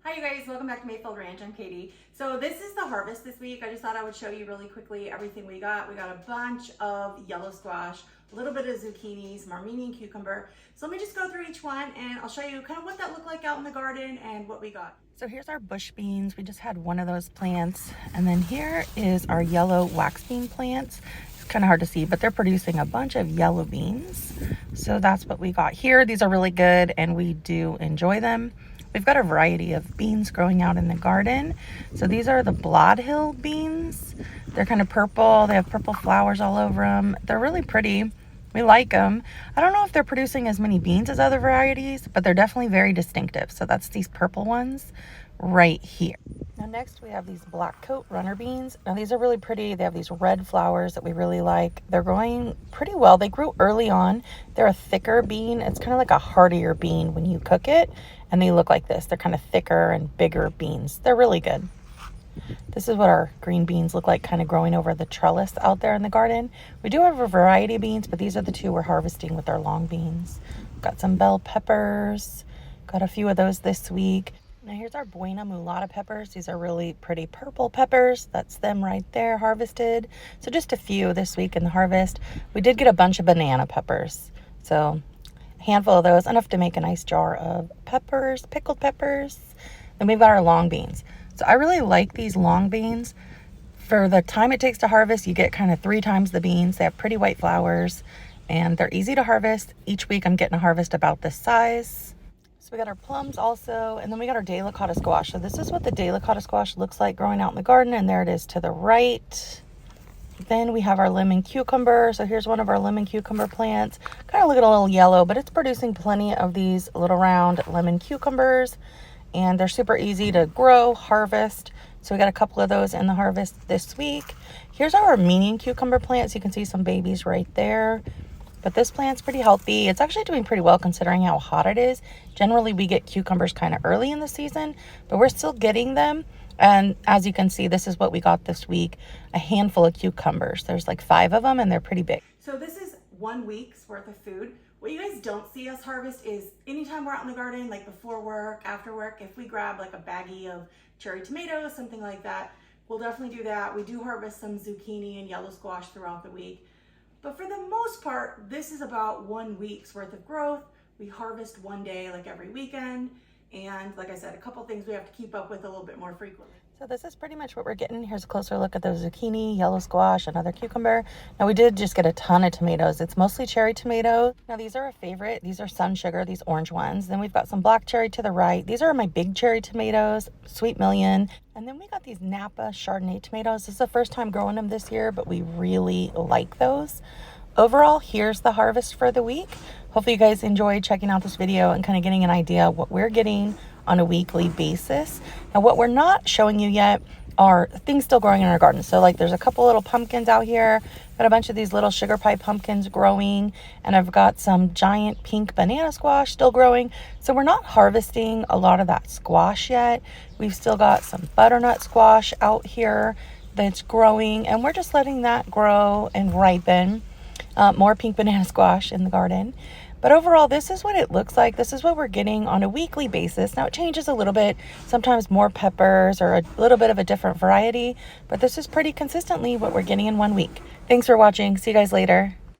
Hi you guys, welcome back to Mayfield Ranch. I'm Katie. So this is the harvest this week. I just thought I would show you really quickly everything we got. We got a bunch of yellow squash, a little bit of zucchini, some Armenian cucumber. So let me just go through each one and I'll show you kind of what that looked like out in the garden and what we got. So here's our bush beans. We just had one of those plants. And then here is our yellow wax bean plants. It's kind of hard to see, but they're producing a bunch of yellow beans. So that's what we got here. These are really good and we do enjoy them. We've got a variety of beans growing out in the garden. So these are the Blood Hill beans. They're kind of purple. They have purple flowers all over them. They're really pretty. We like them. I don't know if they're producing as many beans as other varieties, but they're definitely very distinctive. So that's these purple ones right here. Now next we have these black coat runner beans. Now these are really pretty. They have these red flowers that we really like. They're growing pretty well. They grew early on. They're a thicker bean. It's kind of like a heartier bean when you cook it. And they look like this. They're kind of thicker and bigger beans. They're really good. This is what our green beans look like, kind of growing over the trellis out there in the garden. We do have a variety of beans, but these are the two we're harvesting with our long beans. Got some bell peppers. Got a few of those this week. Now here's our Buena Mulata peppers. These are really pretty purple peppers. That's them right there harvested. So just a few this week in the harvest. We did get a bunch of banana peppers. So a handful of those, enough to make a nice jar of peppers, pickled peppers. Then we've got our long beans. So I really like these long beans. For the time it takes to harvest, you get kind of 3 times the beans. They have pretty white flowers and they're easy to harvest. Each week I'm getting a harvest about this size. So we got our plums also, and then we got our delicata squash. So this is what the delicata squash looks like growing out in the garden, and there it is to the right. Then we have our lemon cucumber. So here's one of our lemon cucumber plants. Kind of looking a little yellow, but it's producing plenty of these little round lemon cucumbers. And they're super easy to grow, harvest. So we got a couple of those in the harvest this week. Here's our Armenian cucumber plants. You can see some babies right there. But this plant's pretty healthy. It's actually doing pretty well considering how hot it is. Generally, we get cucumbers kind of early in the season, but we're still getting them. And as you can see, this is what we got this week. A handful of cucumbers. There's like 5 of them and they're pretty big. So this is 1 week's worth of food. What you guys don't see us harvest is anytime we're out in the garden, like before work, after work, if we grab like a baggie of cherry tomatoes, something like that, we'll definitely do that. We do harvest some zucchini and yellow squash throughout the week. But for the most part, this is about 1 week's worth of growth. We harvest one day, like every weekend. And like I said, a couple things we have to keep up with a little bit more frequently. So this is pretty much what we're getting. Here's a closer look at the zucchini, yellow squash, another cucumber. Now we did just get a ton of tomatoes. It's mostly cherry tomatoes. Now these are a favorite. These are sun sugar, these orange ones. Then we've got some black cherry to the right. These are my big cherry tomatoes, Sweet Million. And then we got these Napa Chardonnay tomatoes. This is the first time growing them this year, but we really like those. Overall, here's the harvest for the week. Hopefully you guys enjoyed checking out this video and kind of getting an idea of what we're getting on a weekly basis. Now what we're not showing you yet are things still growing in our garden. So like there's a couple little pumpkins out here. Got a bunch of these little sugar pie pumpkins growing, and I've got some giant pink banana squash still growing. So we're not harvesting a lot of that squash yet. We've still got some butternut squash out here that's growing, and we're just letting that grow and ripen. More pink banana squash in the garden. But overall, this is what it looks like. This is what we're getting on a weekly basis. Now it changes a little bit, sometimes more peppers or a little bit of a different variety, but this is pretty consistently what we're getting in 1 week. Thanks for watching. See you guys later.